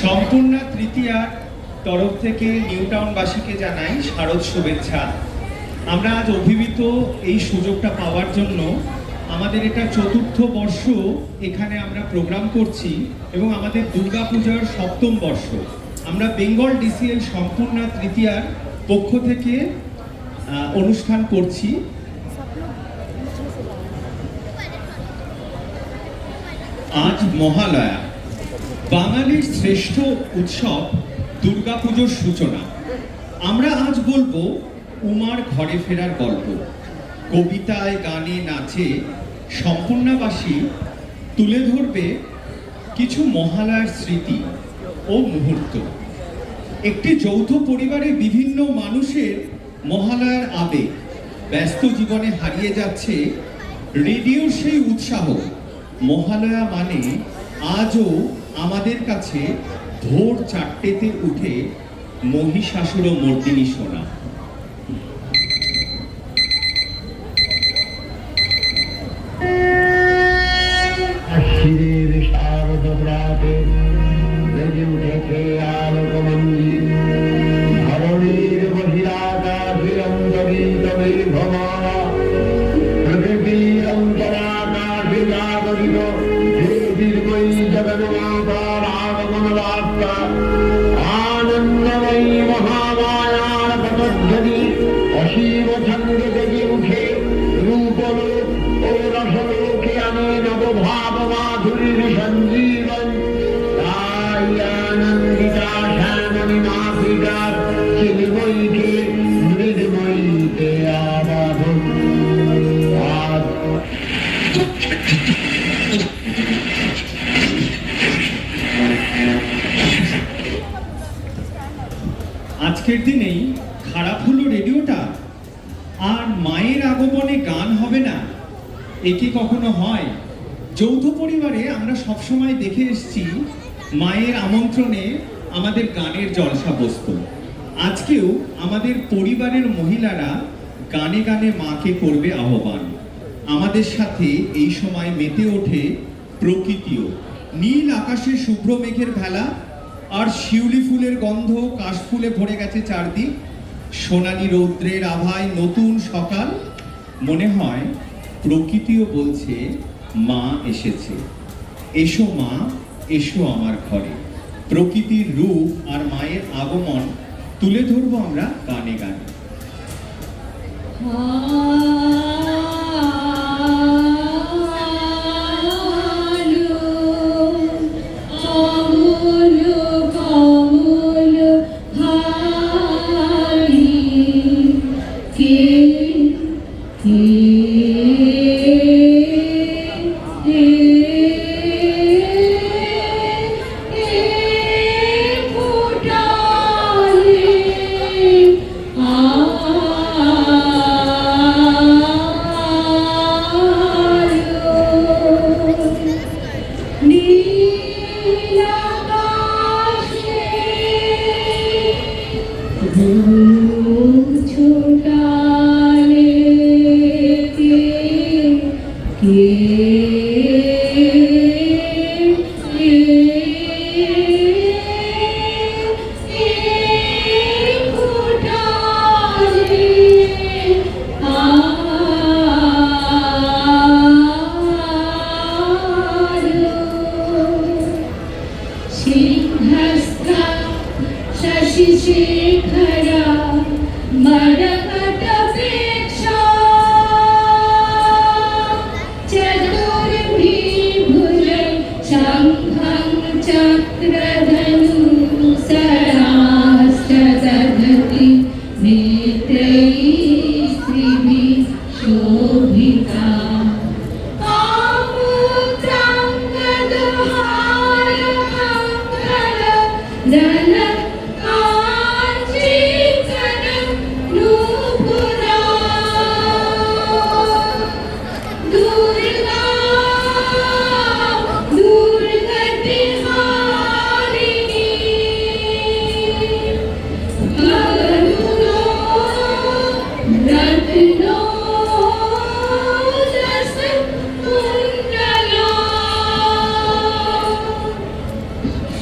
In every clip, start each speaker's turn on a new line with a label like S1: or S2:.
S1: সম্পূর্ণা তৃতীয়ার তরফ থেকে নিউ টাউনবাসীকে জানাই শারদ শুভেচ্ছা। আমরা আজ অভিভূত এই সুযোগটা পাওয়ার জন্য, আমাদের এটা চতুর্থ বর্ষ এখানে আমরা প্রোগ্রাম করছি এবং আমাদের দুর্গাপূজার সপ্তম বর্ষ। আমরা বেঙ্গল ডিসিএল সম্পূর্ণা তৃতীয়ার পক্ষ থেকে অনুষ্ঠান করছি। আজ মহালয়া, বাঙালির শ্রেষ্ঠ উৎসব দুর্গাপুজোর সূচনা। আমরা আজ বলবো উমার ঘরে ফেরার গল্প। কবিতায়, গানে, নাচে সম্পূর্ণাবাসী তুলে ধরবে কিছু মহালয়ার স্মৃতি ও মুহূর্ত। একটি যৌথ পরিবারে বিভিন্ন মানুষের মহালয়ার আবেগ। ব্যস্ত জীবনে হারিয়ে যাচ্ছে রেডিওর সেই উৎসাহ। মহালয়া মানে আজও আমাদের কাছে ভোর 4টেতে উঠে মহিষাসুর মর্দিনী শোনা।
S2: অসীম ছন্দে জেগে উঠে রূপলোক ও রসলোকে আনে নবভাব মাধুরীর সঞ্জীবন। তাই আনন্দিতা শ্যামণি মাতৃকার চিন্ময়ীকে মৃন্ময়ীতে আবাহন।
S1: আজকের দিনেই খারাপ হলো রেডিওটা, আর মায়ের আগমনে গান হবে না, এ কি কখনো হয়? যৌথ পরিবারে আমরা সবসময় দেখে এসেছি মায়ের আমন্ত্রণে আমাদের গানের জলসা বসতো। আজকেও আমাদের পরিবারের মহিলারা গানে গানে মাকে করবে আহ্বান। আমাদের সাথে এই সময় মেতে ওঠে প্রকৃতিও। নীল আকাশে শুভ্র মেঘের ভেলা, আর শিউলি ফুলের গন্ধ কাশফুলে ভরে গেছে চারদিক। সোনালি রৌদ্রের আভায় নতুন সকাল। মনে হয় প্রকৃতিও বলছে মা এসেছে। এসো মা, এসো আমার ঘরে। প্রকৃতির রূপ আর মায়ের আগমন তুলে ধরবো আমরা গানে গানে।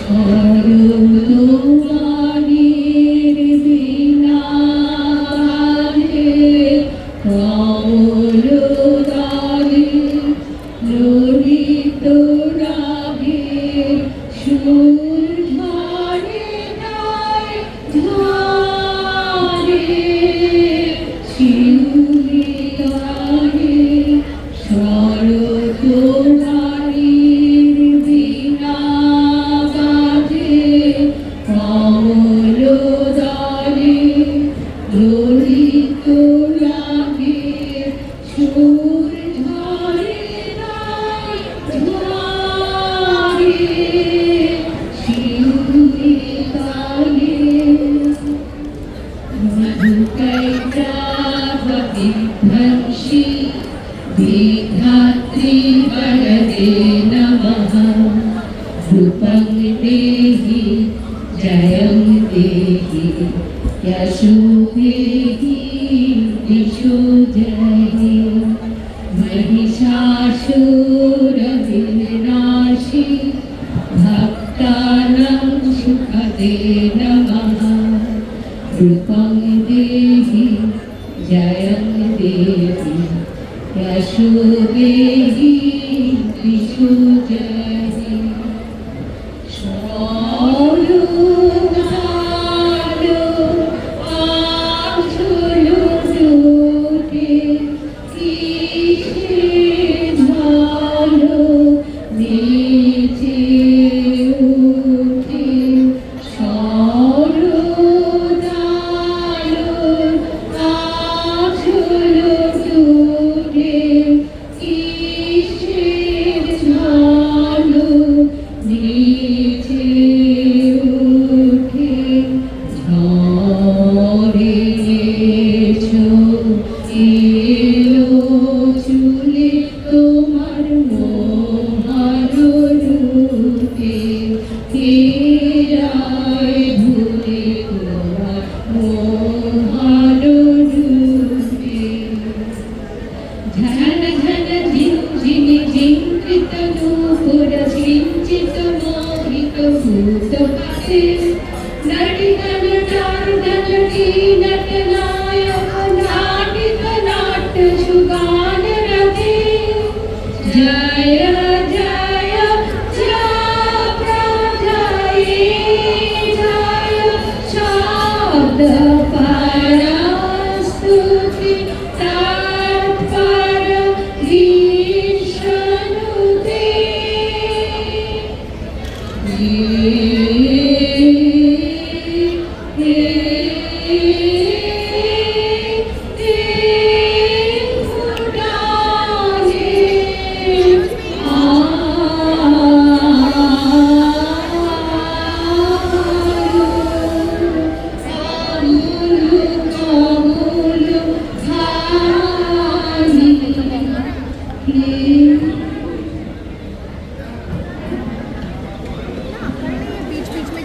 S3: শরণবাণীর বীণা বাজে, কমলদলে ললিত রাগের সুর ঝরে যায় ঝরে, শিউলি তারে শরণবাণীর বীণা বাজে, কমলদলে ললিত রাগের সুর ঝরে যায় ঝরে, শিউলি তারে মধুকৈটাভবিধ্বংসী বিধাত্রী বরদে নমঃ, রূপং দেহি জয়ং দেহি যশো দেহি দিশো জহি, महिषासुरविनाशी भक्तानां सुखदे नमः, रूपं देहि जयं देहि यशो देहि दिशो जहि, সরকালো আঁচলো জোটে, কিসে ঝালো নেচে ওঠে, সরকালো আঁচলো জোটে, কিসে ঝালো নেচে ওঠে, ঝড়ে এসো এলো চুলে তোমার মোহর রূপে, কে রায় ভুলে তোমার মোহর রূপে, ঝন ঝন ঝিনঝিনি ঝিঙ্কৃত নূপুর সিঞ্চিত মোহিত ভূত পাশে, নটিতন নারদনটি নটনায়ক নাটিত নাট্য সুগান রথে, জয় জয় জয় জয় শব্দ পরস্তুতি তৎপর বিষ্ণুতে,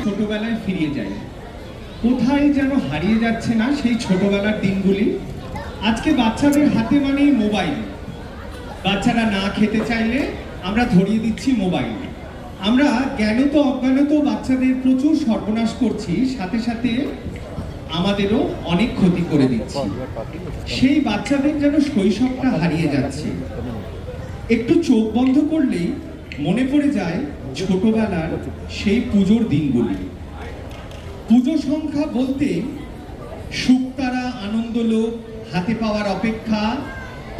S1: ছোটবেলায় ফিরিয়ে যাই, কোথায় যেন হারিয়ে যাচ্ছে না সেই ছোটবেলার দিনগুলি। আজকে বাচ্চাদের হাতে মানেই মোবাইল, বাচ্চারা না খেতে চাইলে আমরা ধরিয়ে দিচ্ছি মোবাইল। আমরা জ্ঞানত অজ্ঞানত বাচ্চাদের প্রচুর সর্বনাশ করছি, সাথে সাথে আমাদেরও অনেক ক্ষতি করে দিচ্ছি। সেই বাচ্চাদের যেন শৈশবটা হারিয়ে যাচ্ছে। একটু চোখ বন্ধ করলেই মনে পড়ে যায় ছোটবেলার সেই পুজোর দিনগুলি। পুজো সংখ্যা বলতে শুকতারা আনন্দলোক, হাতে পাওয়ার অপেক্ষা,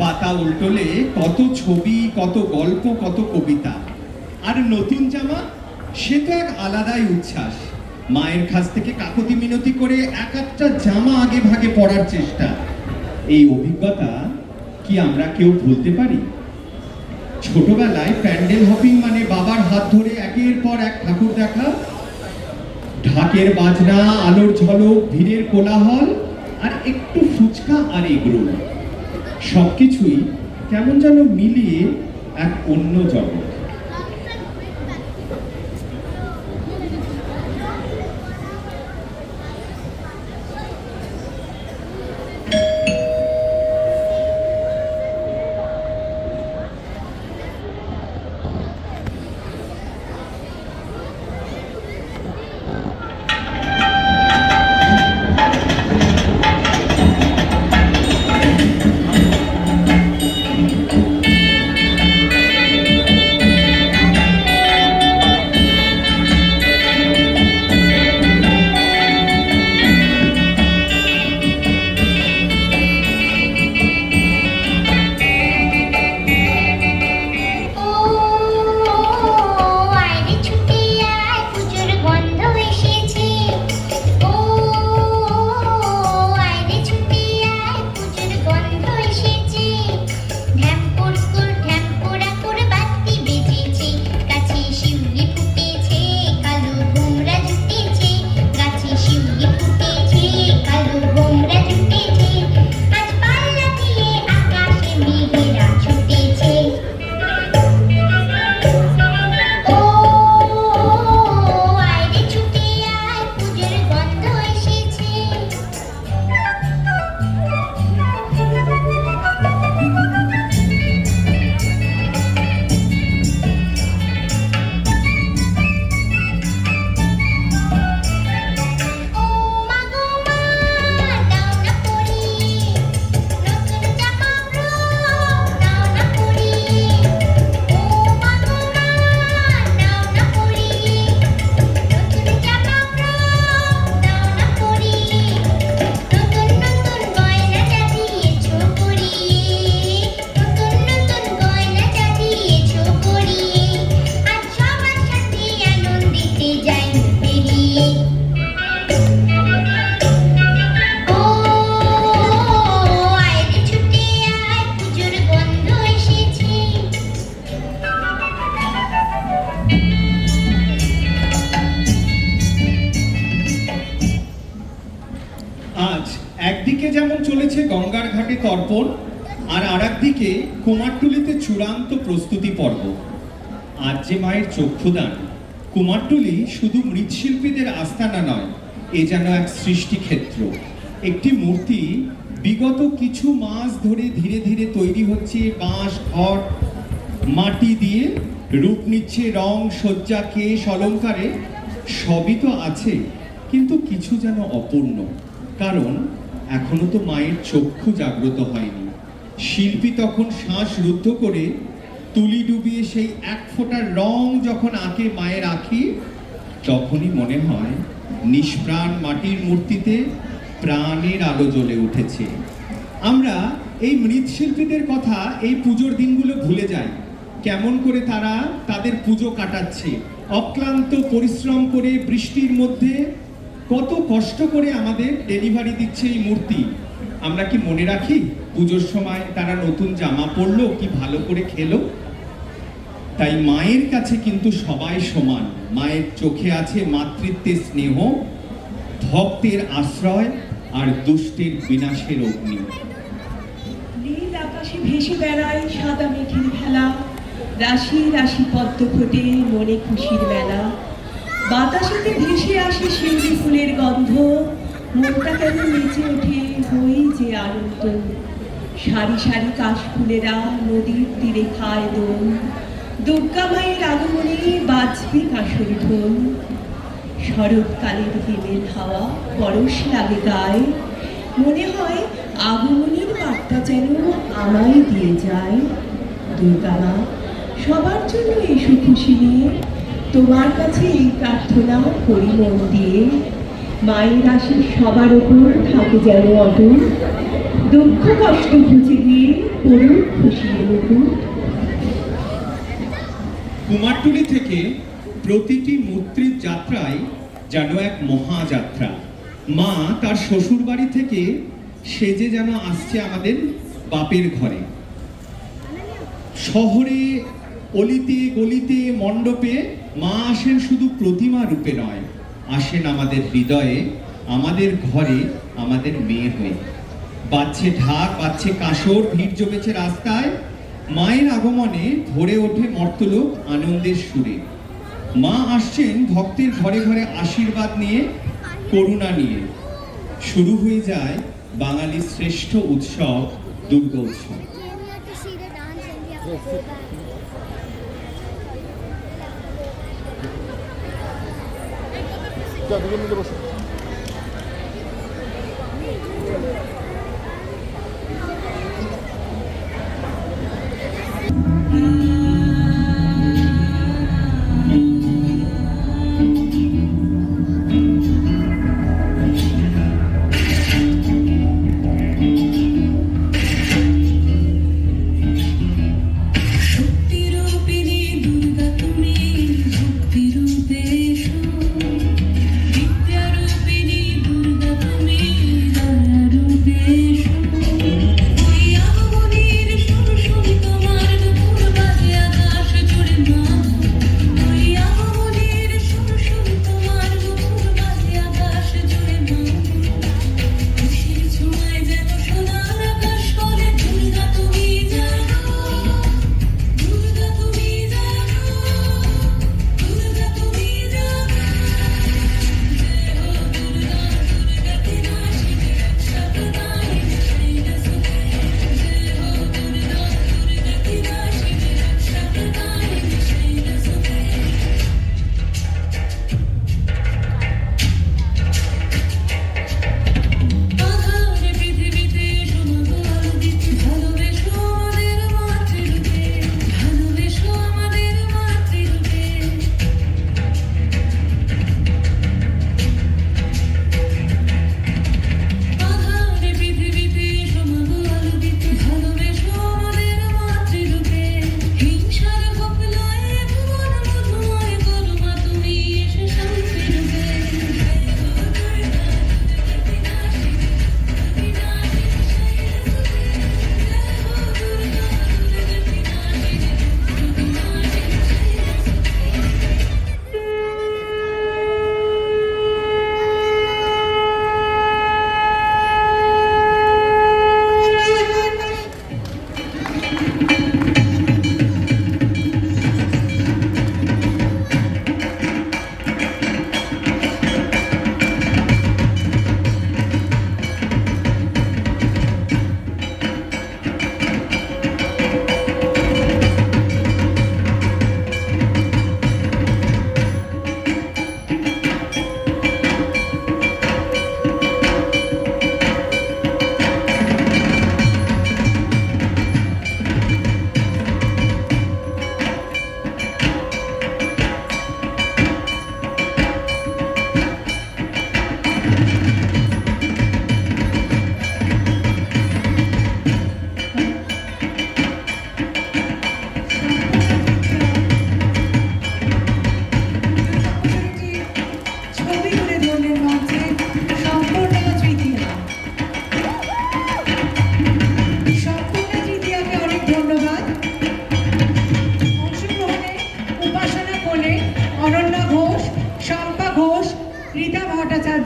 S1: পাতা উল্টোলে কত ছবি, কত গল্প, কত কবিতা। আর নতুন জামা, সে তো এক আলাদাই উচ্ছ্বাস। মায়ের কাছ থেকে কাকুতি মিনতি করে এক একটা জামা আগে ভাগে পরার চেষ্টা। এই অভিজ্ঞতা কি আমরা কেউ ভুলতে পারি? ছোটবেলায় প্যান্ডেল হপিং মানে বাবার হাত ধরে একের পর এক ঠাকুর দেখা, ঢাকের বাজনা, আলোর ঝলক, ভিড়ের কোলাহল, আর একটু ফুচকা আর এগরোল, সবকিছুই কেমন যেন মিলিয়ে এক অন্য জগৎ। যেমন চলেছে গঙ্গার ঘাটে তর্পণ, আর আরেকদিকে কুমারটুলিতে চূড়ান্ত প্রস্তুতি পর্ব। আজ যে মায়ের চক্ষুদান, কুমারটুলি শুধু মৃৎশিল্পীদের আস্তানা নয়, এ যেন এক সৃষ্টিক্ষেত্র। একটি মূর্তি বিগত কিছু মাস ধরে ধীরে ধীরে তৈরি হচ্ছে বাঁশ, ঘট, মাটি দিয়ে, রূপ নিচ্ছে রং, সজ্জা, কেশ, অলঙ্কারে। সবই তো আছে, কিন্তু কিছু যেন অপূর্ণ, কারণ এখনো তো মায়ের চক্ষু জাগ্রত হয়নি। শিল্পী তখন শ্বাস রুদ্ধ করে তুলি ডুবিয়ে সেই এক ফোঁটা রং যখন আঁকে মায়ের আঁখি, তখনই মনে হয় নিষ্প্রাণ মাটির মূর্তিতে প্রাণের আলো জ্বলে উঠেছে। আমরা এই মৃৎশিল্পীদের কথা এই পুজোর দিনগুলো ভুলে যাই। কেমন করে তারা তাদের পুজো কাটাচ্ছে, অক্লান্ত পরিশ্রম করে বৃষ্টির মধ্যে কত কষ্ট করে আমাদের ডেলিভারি দিচ্ছে এই মূর্তি। আমরা কি মনে রাখি পুজোর সময় তারা নতুন জামা পরলো, কি ভালো করে খেলো? তাই মায়ের কাছে কিন্তু সবাই সমান। মায়ের চোখে আছে মাতৃত্বের স্নেহ, ভক্তের আশ্রয়, আর দুষ্টের বিনাশের অগ্নি।
S4: নীল আকাশে ভেসে বেড়ায় সাদা মেঘের ভেলা, রাশি রাশি পদ্ম ফোটে মনে খুশির মেলা। বাতাসেতে ভেসে আসে শিউলি ফুলের গন্ধ, মনটা কেন নেচে ওঠে হই যে আনন্দ। সারি সারি কাশফুলেরা নদীর তীরে খায় দোল, দুর্গা মায়ের আগমনে বাজবে কাঁসর ঢোল। শরৎকালের হিমেল হাওয়া পরশ লাগে গায়ে, মনে হয় আগমনের বার্তা যেন আমায় দিয়ে যায়। দুর্গা মা, সবার জন্য এসো খুশি নিয়ে, তোমার কাছে এই প্রার্থনা করি মন দিয়ে। মায়ের আশীষ সবার ওপর থাকে যেন অটুট, দুঃখ কষ্ট বুঝে গিয়ে করুন খুশির মুকুট।
S1: কুমারটুলি থেকে প্রতিটি মূর্তির যাত্রায় যেন এক মহাযাত্রা। মা তার শ্বশুর বাড়ি থেকে সেজে যেন আসছে আমাদের বাপের ঘরে। শহরে অলিতে গলিতে মণ্ডপে মা আসেন শুধু প্রতিমা রূপে নয়, আসেন আমাদের হৃদয়ে, আমাদের ঘরে, আমাদের মেয়ে হয়ে। বাজছে ঢাক, বাজছে কাসর, ভিড় জমেছে রাস্তায়। মায়ের আগমনে ভরে ওঠে মর্তলোক আনন্দের সুরে। মা আসছেন ভক্তের ঘরে ঘরে আশীর্বাদ নিয়ে, করুণা নিয়ে। শুরু হয়ে যায় বাঙালির শ্রেষ্ঠ উৎসব, দুর্গা উৎসব।
S5: শক্তিরূপিণী দুর্গা তুমি, ভক্তিরূপে এসো, বিদ্যারূপিণী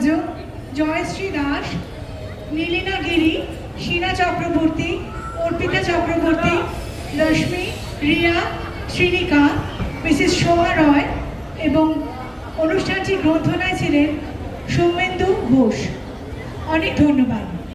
S6: ভট্টাচার্য, জয়শ্রী দাস, নীলিনা গিরি, শীনা চক্রবর্তী, অর্পিতা চক্রবর্তী, রশ্মি, রিয়া, শ্রীনিকা, মিসেস সোমা রয় এবং অনুষ্ঠানটি গ্রন্থনায় ছিলেন সৌমেন্দু ঘোষ। অনেক ধন্যবাদ।